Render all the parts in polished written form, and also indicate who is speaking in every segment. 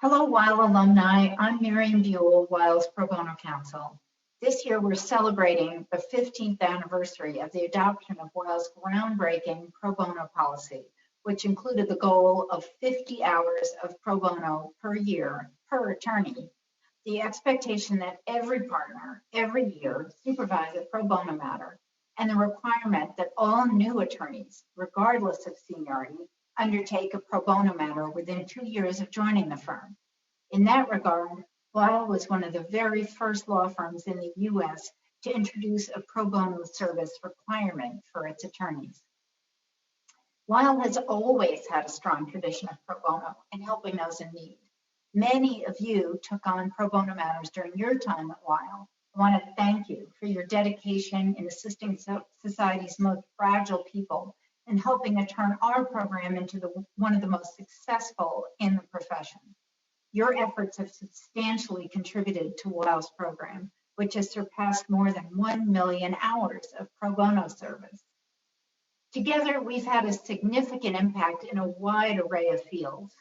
Speaker 1: Hello, Weil alumni. I'm Miriam Buhl, Weil's Pro Bono Counsel. This year, we're celebrating the 15th anniversary of the adoption of Weil's groundbreaking pro bono policy, which included the goal of 50 hours of pro bono per year per attorney. The expectation that every partner, every year, supervise a pro bono matter, and the requirement that all new attorneys, regardless of seniority, undertake a pro bono matter within 2 years of joining the firm. In that regard, Weil was one of the very first law firms in the US to introduce a pro bono service requirement for its attorneys. Weil has always had a strong tradition of pro bono and helping those in need. Many of you took on pro bono matters during your time at Weil. I want to thank you for your dedication in assisting society's most fragile people and helping to turn our program into one of the most successful in the profession. Your efforts have substantially contributed to Weil's program, which has surpassed more than 1 million hours of pro bono service. Together, we've had a significant impact in a wide array of fields.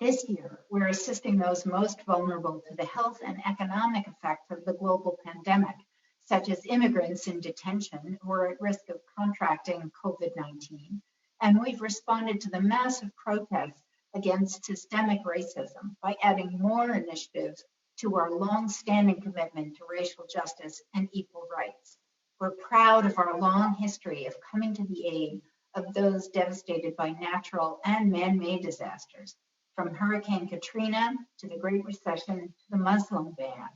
Speaker 1: This year, we're assisting those most vulnerable to the health and economic effects of the global pandemic, such as immigrants in detention who are at risk of contracting COVID-19. And we've responded to the massive protests against systemic racism by adding more initiatives to our long-standing commitment to racial justice and equal rights. We're proud of our long history of coming to the aid of those devastated by natural and man-made disasters, from Hurricane Katrina to the Great Recession to the Muslim ban.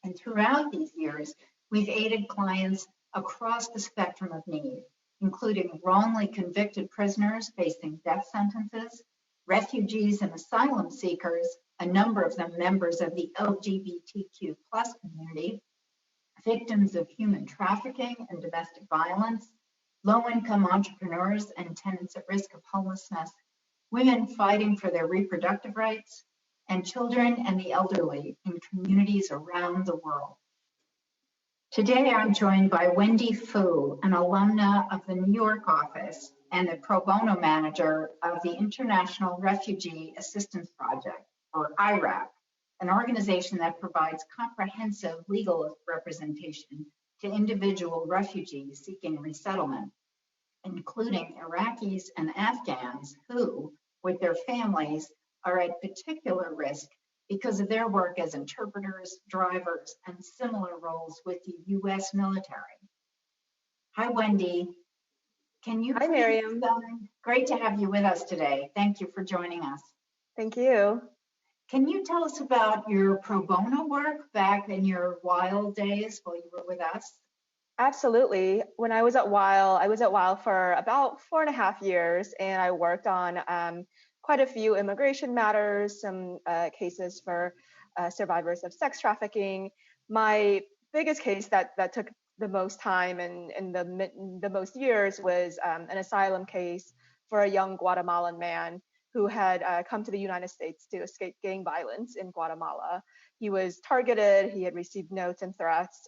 Speaker 1: And throughout these years, we've aided clients across the spectrum of need, including wrongly convicted prisoners facing death sentences, refugees and asylum seekers, a number of them members of the LGBTQ+ community, victims of human trafficking and domestic violence, low-income entrepreneurs and tenants at risk of homelessness, women fighting for their reproductive rights, and children and the elderly in communities around the world. Today, I'm joined by Wendy Fu, an alumna of the New York office and the Pro Bono Manager of the International Refugee Assistance Project, or IRAP, an organization that provides comprehensive legal representation to individual refugees seeking resettlement, including Iraqis and Afghans who, with their families, are at particular risk because of their work as interpreters, drivers, and similar roles with the US military. Hi, Wendy.
Speaker 2: Hi, Miriam.
Speaker 1: Great to have you with us today. Thank you for joining us.
Speaker 2: Thank you.
Speaker 1: Can you tell us about your pro bono work back in your Weil days while you were with us?
Speaker 2: Absolutely. When I was at Weil for about 4.5 years, and I worked on quite a few immigration matters, some cases for survivors of sex trafficking. My biggest case that took the most time and the most years was an asylum case for a young Guatemalan man who had come to the United States to escape gang violence in Guatemala. He was targeted, he had received notes and threats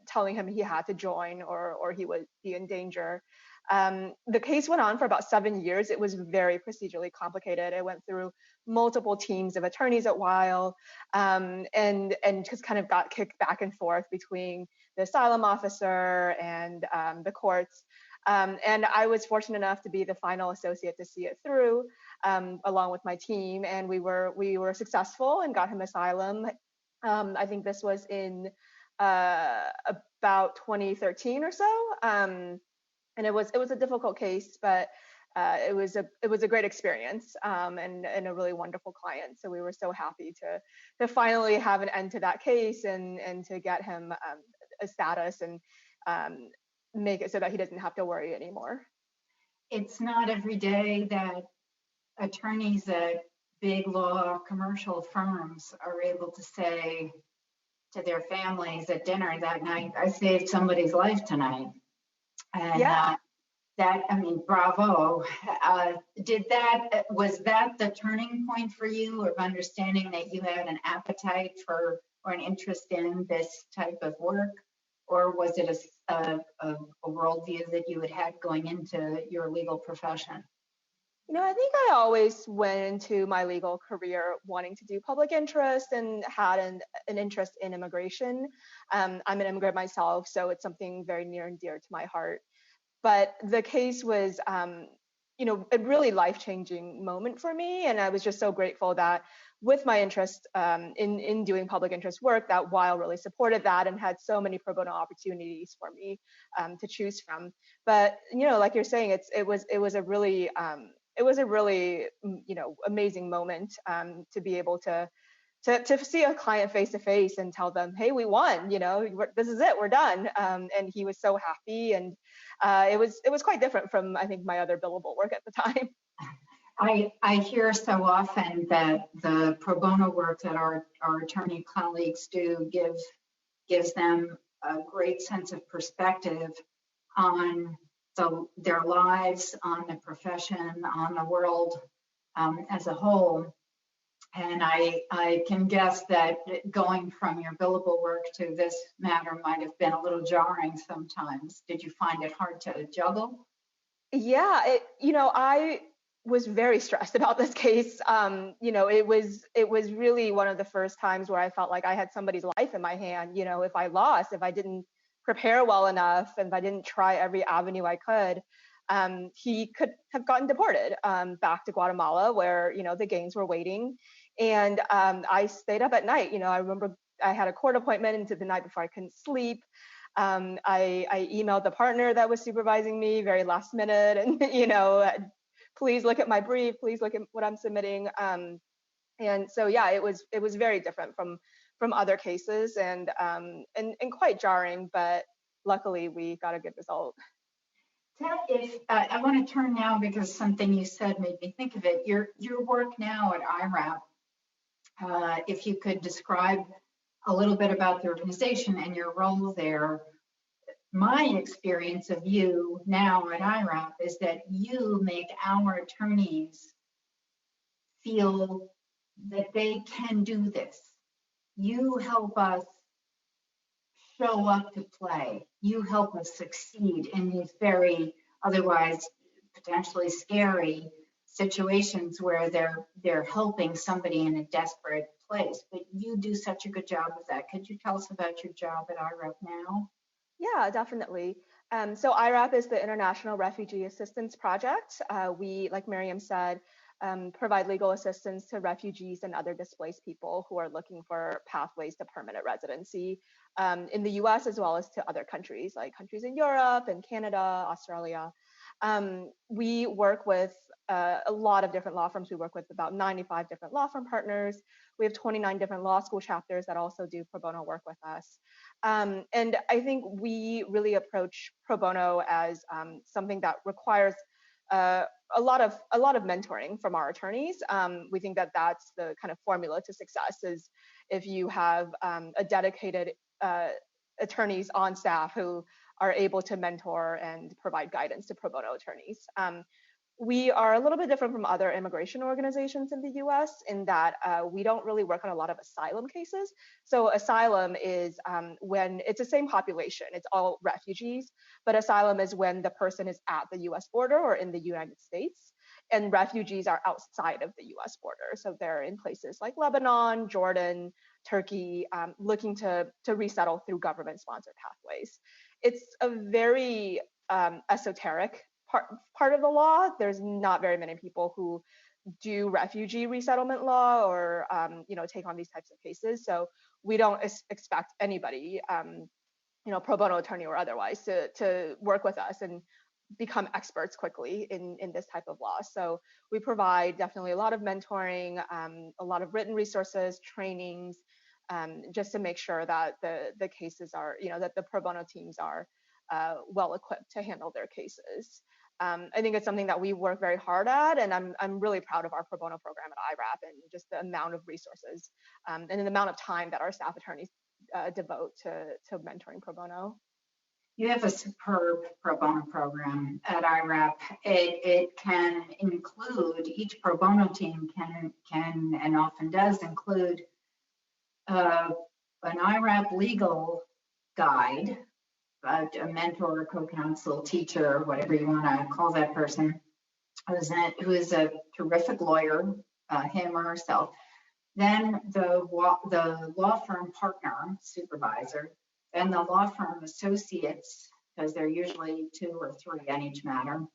Speaker 2: telling him he had to join or he would be in danger. The case went on for about 7 years. It was very procedurally complicated. It went through multiple teams of attorneys at Weil, and just kind of got kicked back and forth between the asylum officer and the courts. And I was fortunate enough to be the final associate to see it through, along with my team, and we were successful and got him asylum. I think this was in about 2013 or so. And it was a difficult case, but it was a great experience and a really wonderful client. So we were so happy to finally have an end to that case and to get him a status and make it so that he doesn't have to worry anymore.
Speaker 1: It's not every day that attorneys at big law commercial firms are able to say to their families at dinner that night, I saved somebody's life tonight. And
Speaker 2: yeah.
Speaker 1: Bravo. Was that the turning point for you of understanding that you had an appetite for or an interest in this type of work? Or was it a worldview that you had going into your legal profession?
Speaker 2: I think I always went into my legal career wanting to do public interest and had an interest in immigration. I'm an immigrant myself, so it's something very near and dear to my heart. But the case was, a really life-changing moment for me, and I was just so grateful that with my interest in doing public interest work, that Weil really supported that and had so many pro bono opportunities for me to choose from. But like you're saying, it was a really amazing moment to be able to see a client face to face and tell them, hey, we won, this is it, we're done. And he was so happy, and it was quite different from, I think, my other billable work at the time.
Speaker 1: I hear so often that the pro bono work that our attorney colleagues do gives them a great sense of perspective on their lives, on the profession, on the world as a whole. And I can guess that going from your billable work to this matter might have been a little jarring sometimes. Did you find it hard to juggle?
Speaker 2: Yeah, I was very stressed about this case. It was really one of the first times where I felt like I had somebody's life in my hand. If I lost, if I didn't prepare well enough, and if I didn't try every avenue I could, he could have gotten deported back to Guatemala, where the gangs were waiting. And I stayed up at night. I remember I had a court appointment into the night before I couldn't sleep. I emailed the partner that was supervising me very last minute, and please look at my brief, please look at what I'm submitting. And so yeah, it was very different from other cases, and quite jarring, but luckily we got a good result.
Speaker 1: Ted, if I want to turn now, because something you said made me think of it. Your work now at IRAP, if you could describe a little bit about the organization and your role there. My experience of you now at IRAP is that you make our attorneys feel that they can do this. You help us show up to play. You help us succeed in these very otherwise potentially scary situations where they're helping somebody in a desperate place. But you do such a good job of that. Could you tell us about your job at IRAP now?
Speaker 2: Yeah, definitely. So IRAP is the International Refugee Assistance Project. We, like Miriam said, provide legal assistance to refugees and other displaced people who are looking for pathways to permanent residency in the US, as well as to other countries, like countries in Europe and Canada, Australia. We work with a lot of different law firms. We work with about 95 different law firm partners. We have 29 different law school chapters that also do pro bono work with us. And I think we really approach pro bono as something that requires a lot of mentoring from our attorneys. We think that that's the kind of formula to success, is if you have a dedicated attorneys on staff who are able to mentor and provide guidance to pro bono attorneys. We are a little bit different from other immigration organizations in the US in that we don't really work on a lot of asylum cases. So asylum is when it's the same population, it's all refugees, but asylum is when the person is at the US border or in the United States, and refugees are outside of the US border. So they're in places like Lebanon, Jordan, Turkey, looking to resettle through government-sponsored pathways. It's a very esoteric part of the law. There's not very many people who do refugee resettlement law or take on these types of cases. So we don't expect anybody, pro bono attorney or otherwise, to work with us and become experts quickly in this type of law. So we provide definitely a lot of mentoring, a lot of written resources, trainings, just to make sure that the cases are, that the pro bono teams are well equipped to handle their cases. I think it's something that we work very hard at, and I'm really proud of our pro bono program at IRAP and just the amount of resources and the amount of time that our staff attorneys devote to mentoring pro bono.
Speaker 1: You have a superb pro bono program at IRAP. It can include, each pro bono team can and often does include an IRAP legal guide, a mentor, co-counsel, teacher, whatever you want to call that person, who is a terrific lawyer, him or herself. Then the law firm partner, supervisor, then the law firm associates, because they're usually 2 or 3 on each matter,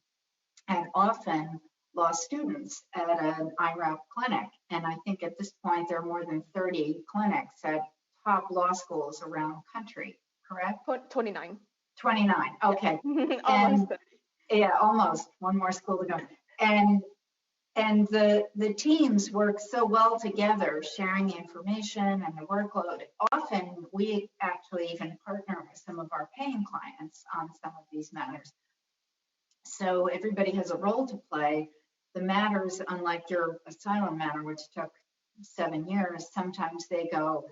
Speaker 1: and often law students at an IRAP clinic. And I think at this point, there are more than 30 clinics at top law schools around the country, correct?
Speaker 2: 29.
Speaker 1: 29, okay.
Speaker 2: Almost.
Speaker 1: Yeah, almost. One more school to go. And the teams work so well together, sharing the information and the workload. Often we actually even partner with some of our paying clients on some of these matters. So everybody has a role to play. The matters, unlike your asylum matter, which took 7 years, sometimes they go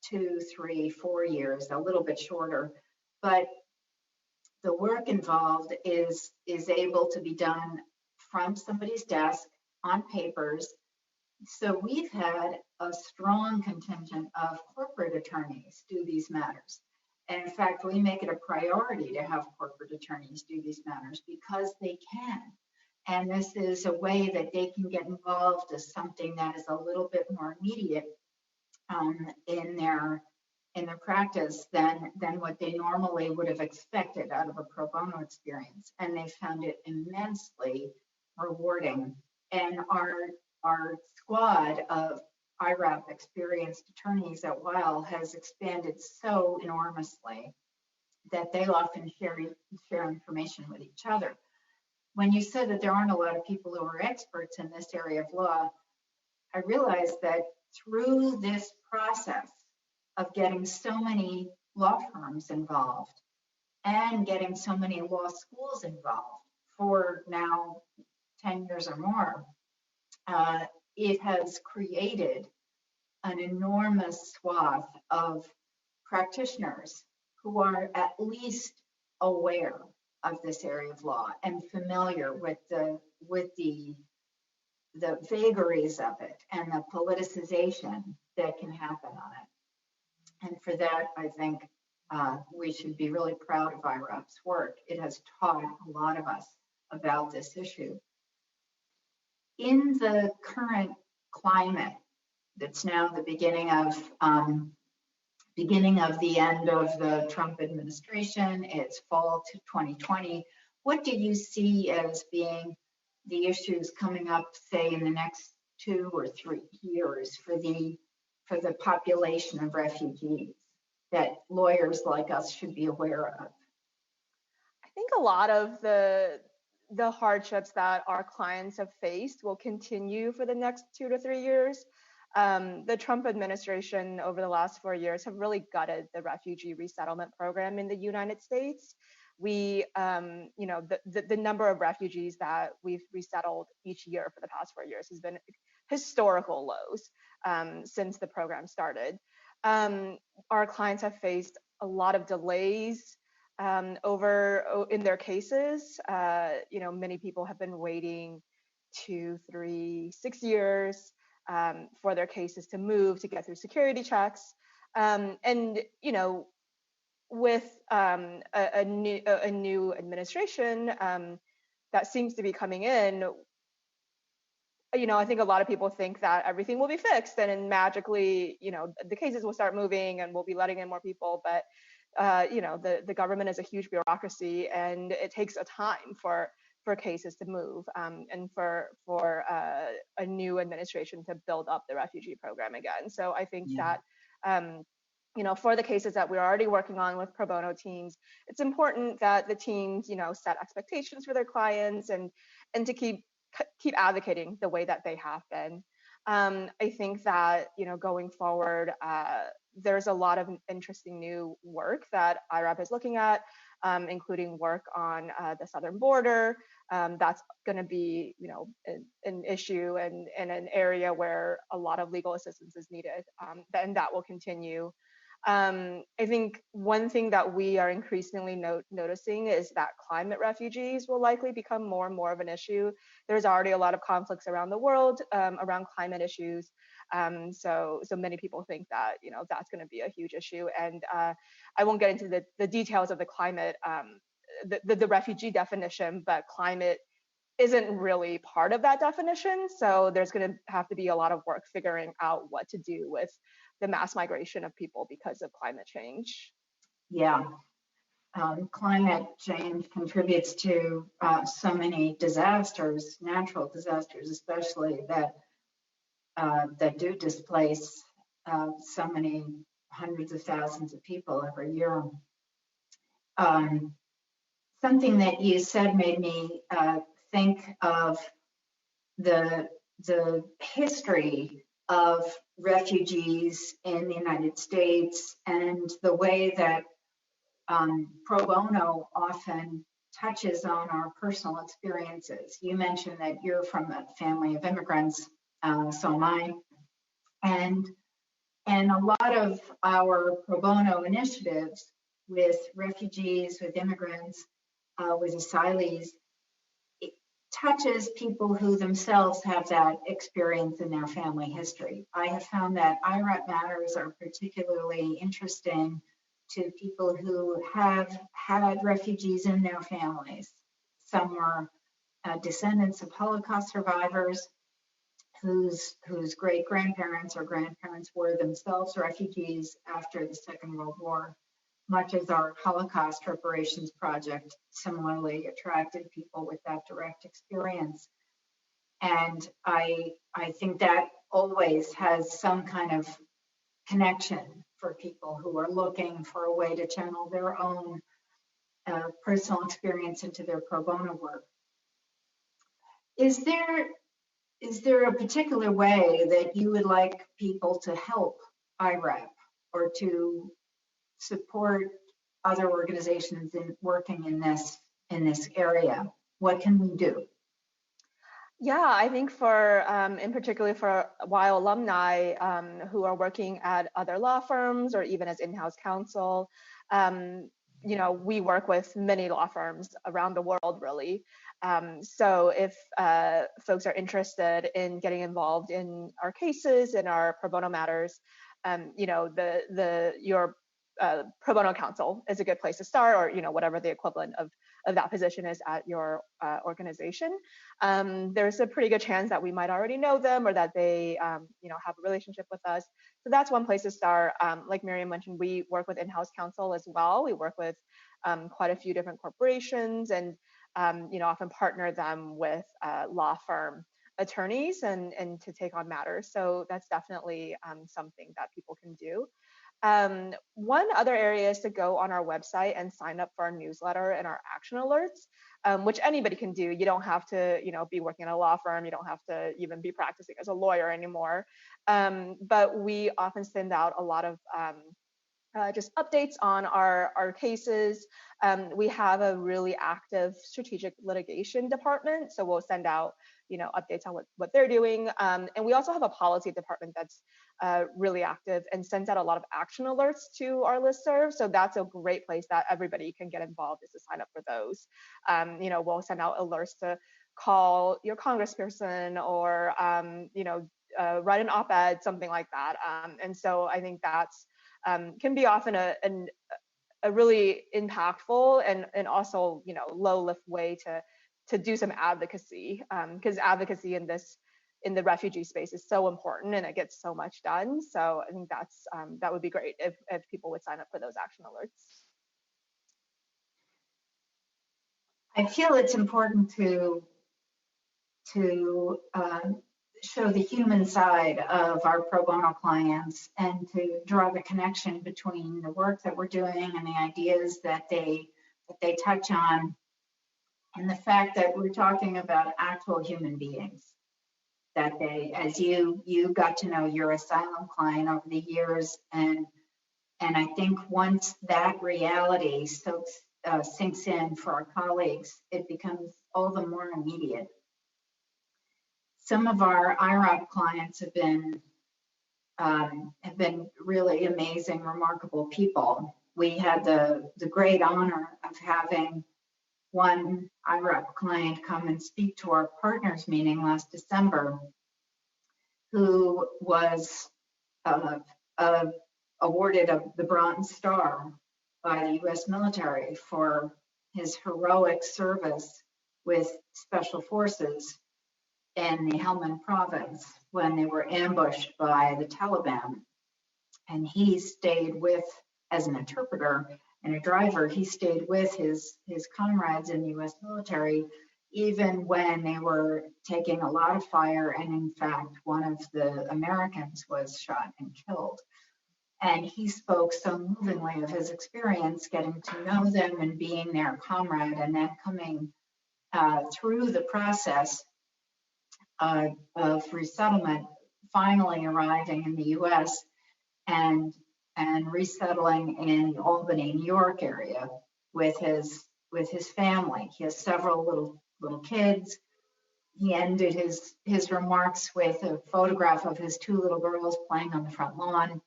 Speaker 1: 2, 3, 4 years, a little bit shorter. But the work involved is able to be done from somebody's desk on papers. So we've had a strong contingent of corporate attorneys do these matters. And in fact, we make it a priority to have corporate attorneys do these matters because they can. And this is a way that they can get involved as something that is a little bit more immediate in their practice than what they normally would have expected out of a pro bono experience. And they found it immensely rewarding. And our squad of IRAP experienced attorneys at Weil has expanded so enormously that they often share information with each other. When you said that there aren't a lot of people who are experts in this area of law, I realized that through this process of getting so many law firms involved and getting so many law schools involved for now 10 years or more, it has created an enormous swath of practitioners who are at least aware of this area of law and familiar with the vagaries of it and the politicization that can happen on it. And for that, I think we should be really proud of IRAP's work. It has taught a lot of us about this issue. In the current climate, that's now the beginning of the end of the Trump administration, it's fall to 2020. What do you see as being the issues coming up, say, in the next 2 or 3 years for the population of refugees that lawyers like us should be aware of?
Speaker 2: I think a lot of the hardships that our clients have faced will continue for the next 2 to 3 years. The Trump administration over the last 4 years have really gutted the refugee resettlement program in the United States. We, the number of refugees that we've resettled each year for the past 4 years has been historical lows since the program started. Our clients have faced a lot of delays in their cases. Many people have been waiting 2, 3, 6 years for their cases to move, to get through security checks. With a new administration that seems to be coming in, I think a lot of people think that everything will be fixed and then magically, the cases will start moving and we'll be letting in more people. But the government is a huge bureaucracy, and it takes a time for cases to move and for a new administration to build up the refugee program again. So I think that for the cases that we're already working on with pro bono teams, it's important that the teams set expectations for their clients and to keep advocating the way that they have been. I think that going forward, there's a lot of interesting new work that IRAP is looking at, including work on the southern border. That's going to be, an issue and an area where a lot of legal assistance is needed, and that will continue. I think one thing that we are increasingly noticing is that climate refugees will likely become more and more of an issue. There's already a lot of conflicts around the world around climate issues. So many people think that, that's going to be a huge issue. And I won't get into the details of the climate, the refugee definition, but climate isn't really part of that definition. So there's going to have to be a lot of work figuring out what to do with the mass migration of people because of climate change.
Speaker 1: Yeah. Climate change contributes to so many disasters, natural disasters especially, that do displace so many hundreds of thousands of people every year. Something that you said made me think of the history of refugees in the United States and the way that pro bono often touches on our personal experiences. You mentioned that you're from a family of immigrants, so am I, and a lot of our pro bono initiatives with refugees, with immigrants, with asylees, it touches people who themselves have that experience in their family history. I have found that IRAP matters are particularly interesting to people who have had refugees in their families. Some were descendants of Holocaust survivors whose great grandparents or grandparents were themselves refugees after the Second World War, much as our Holocaust reparations project similarly attracted people with that direct experience. And I think that always has some kind of connection for people who are looking for a way to channel their own personal experience into their pro bono work. Is there a particular way that you would like people to help IRAP or to support other organizations in working in this area? What can we do?
Speaker 2: Yeah, I think for, in particular for Weil alumni who are working at other law firms or even as in-house counsel, you know, we work with many law firms around the world, really. So if folks are interested in getting involved in our cases, in our pro bono matters, you know, your pro bono counsel is a good place to start, or, you know, whatever the equivalent of that position is at your organization. There's a pretty good chance that we might already know them or that they, you know, have a relationship with us. So that's one place to start. Like Miriam mentioned, we work with in-house counsel as well. We work with quite a few different corporations and, you know, often partner them with law firm attorneys and to take on matters. So that's definitely something that people can do. One other area is to go on our website and sign up for our newsletter and our action alerts, which anybody can do. You don't have to, you know, be working at a law firm. You don't have to even be practicing as a lawyer anymore. But we often send out a lot of just updates on our cases. We have a really active strategic litigation department, so we'll send out, you know, updates on what they're doing. And we also have a policy department that's really active and sends out a lot of action alerts to our listserv. So that's a great place that everybody can get involved, is to sign up for those. You know, we'll send out alerts to call your congressperson or, you know, write an op-ed, something like that. And so I think that's can be often a really impactful and also, you know, low lift way to do some advocacy, because advocacy in the refugee space is so important and it gets so much done. So I think that's that would be great if people would sign up for those action alerts.
Speaker 1: I feel it's important to show the human side of our pro bono clients and to draw the connection between the work that we're doing and the ideas that they touch on, and the fact that we're talking about actual human beings, that they, as you got to know your asylum client over the years, and I think once that reality sinks in for our colleagues, it becomes all the more immediate. Some of our IRAP clients have been really amazing, remarkable people. We had the great honor of having one IRAP client come and speak to our partners meeting last December, who was awarded the Bronze Star by the U.S. military for his heroic service with special forces in the Helmand province when they were ambushed by the Taliban. And he stayed with, as an interpreter and a driver, he stayed with his comrades in the US military, even when they were taking a lot of fire. And in fact, one of the Americans was shot and killed. And he spoke so movingly of his experience getting to know them and being their comrade, and then coming through the process of resettlement, finally arriving in the US and resettling in Albany, New York area with his family. He has several little kids. He ended his remarks with a photograph of his two little girls playing on the front lawn.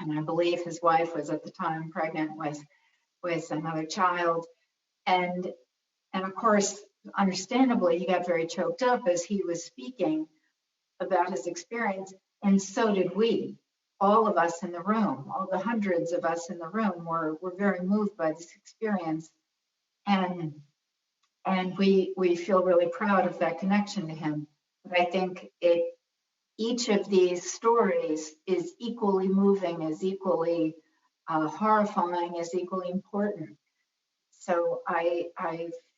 Speaker 1: And I believe his wife was at the time pregnant with another child. And of course, understandably, he got very choked up as he was speaking about his experience, and so did we. All of us in the room, all the hundreds of us in the room were very moved by this experience. And we feel really proud of that connection to him. But I think each of these stories is equally moving, is equally horrifying, is equally important. So I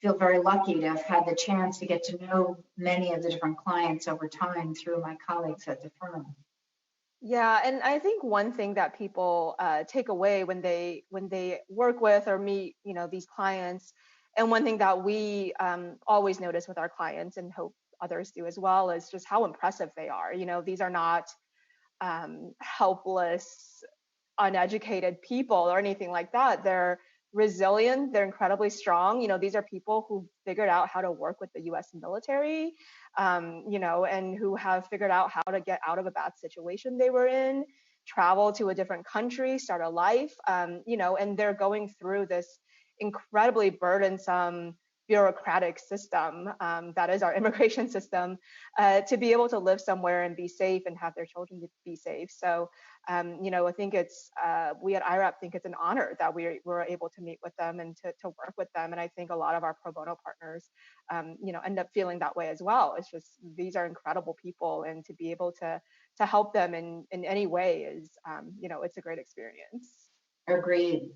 Speaker 1: feel very lucky to have had the chance to get to know many of the different clients over time through my colleagues at the firm.
Speaker 2: Yeah, and I think one thing that people take away when they work with or meet, these clients, and one thing that we always notice with our clients and hope others do as well, is just how impressive they are. These are not helpless, uneducated people or anything like that. They're resilient, they're incredibly strong. These are people who figured out how to work with the US military, and who have figured out how to get out of a bad situation they were in, travel to a different country, start a life, and they're going through this incredibly burdensome bureaucratic system that is our immigration system, to be able to live somewhere and be safe and have their children be safe. So, I think we at IRAP think it's an honor that we're able to meet with them and to work with them. And I think a lot of our pro bono partners, end up feeling that way as well. It's just, these are incredible people, and to be able to help them in any way is, it's a great experience.
Speaker 1: Agreed.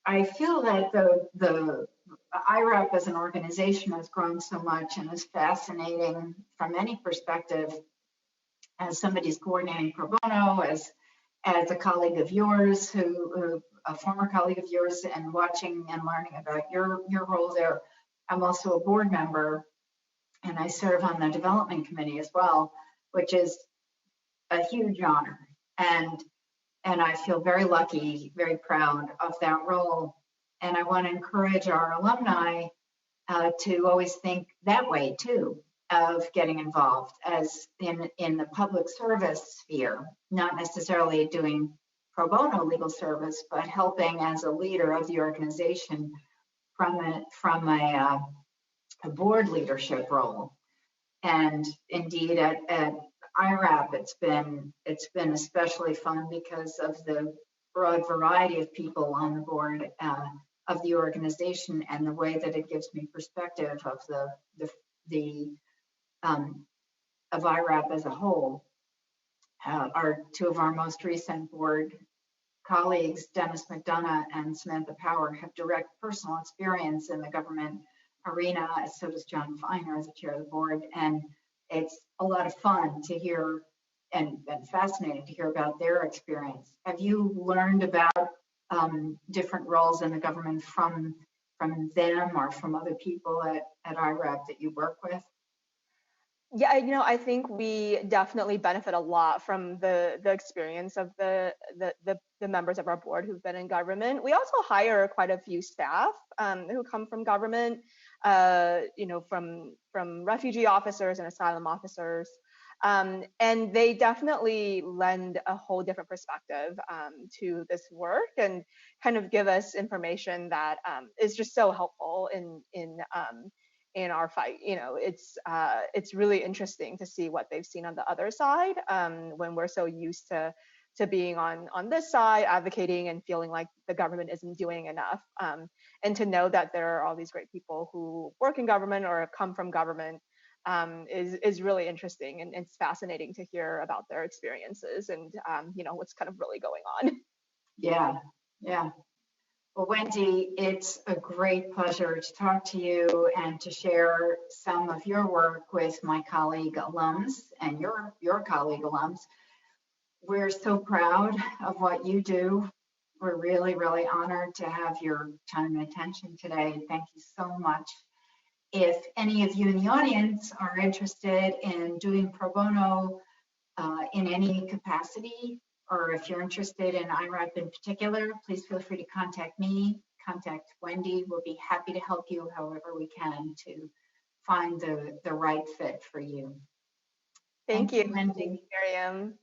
Speaker 1: I feel that the IRAP as an organization has grown so much and is fascinating from any perspective. As somebody who's coordinating pro bono, as a colleague of yours, a former colleague of yours, and watching and learning about your role there. I'm also a board member, and I serve on the development committee as well, which is a huge honor. And I feel very lucky, very proud of that role. And I want to encourage our alumni to always think that way too, of getting involved as in the public service sphere, not necessarily doing pro bono legal service, but helping as a leader of the organization from a board leadership role. And indeed, at IRAP, it's been especially fun because of the broad variety of people on the board of the organization, and the way that it gives me perspective of of IRAP as a whole. Our two of our most recent board colleagues, Dennis McDonough and Samantha Power, have direct personal experience in the government arena. So does John Feiner as the chair of the board, and it's a lot of fun to hear and fascinating to hear about their experience. Have you learned about different roles in the government from them or from other people at IRAP that you work with?
Speaker 2: Yeah, I think we definitely benefit a lot from the experience of the members of our board who've been in government. We also hire quite a few staff who come from government, from refugee officers and asylum officers. And they definitely lend a whole different perspective to this work, and kind of give us information that is just so helpful in our fight. It's really interesting to see what they've seen on the other side, when we're so used to to being on this side, advocating and feeling like the government isn't doing enough. And to know that there are all these great people who work in government or come from government is really interesting, and it's fascinating to hear about their experiences and what's kind of really going on.
Speaker 1: Yeah, yeah. Well, Wendy, it's a great pleasure to talk to you and to share some of your work with my colleague alums and your colleague alums. We're so proud of what you do. We're really, really honored to have your time and attention today. Thank you so much. If any of you in the audience are interested in doing pro bono in any capacity, or if you're interested in IRAP in particular, please feel free to contact me, contact Wendy. We'll be happy to help you however we can to find the right fit for you.
Speaker 2: Thank you,
Speaker 1: Wendy.
Speaker 2: Miriam.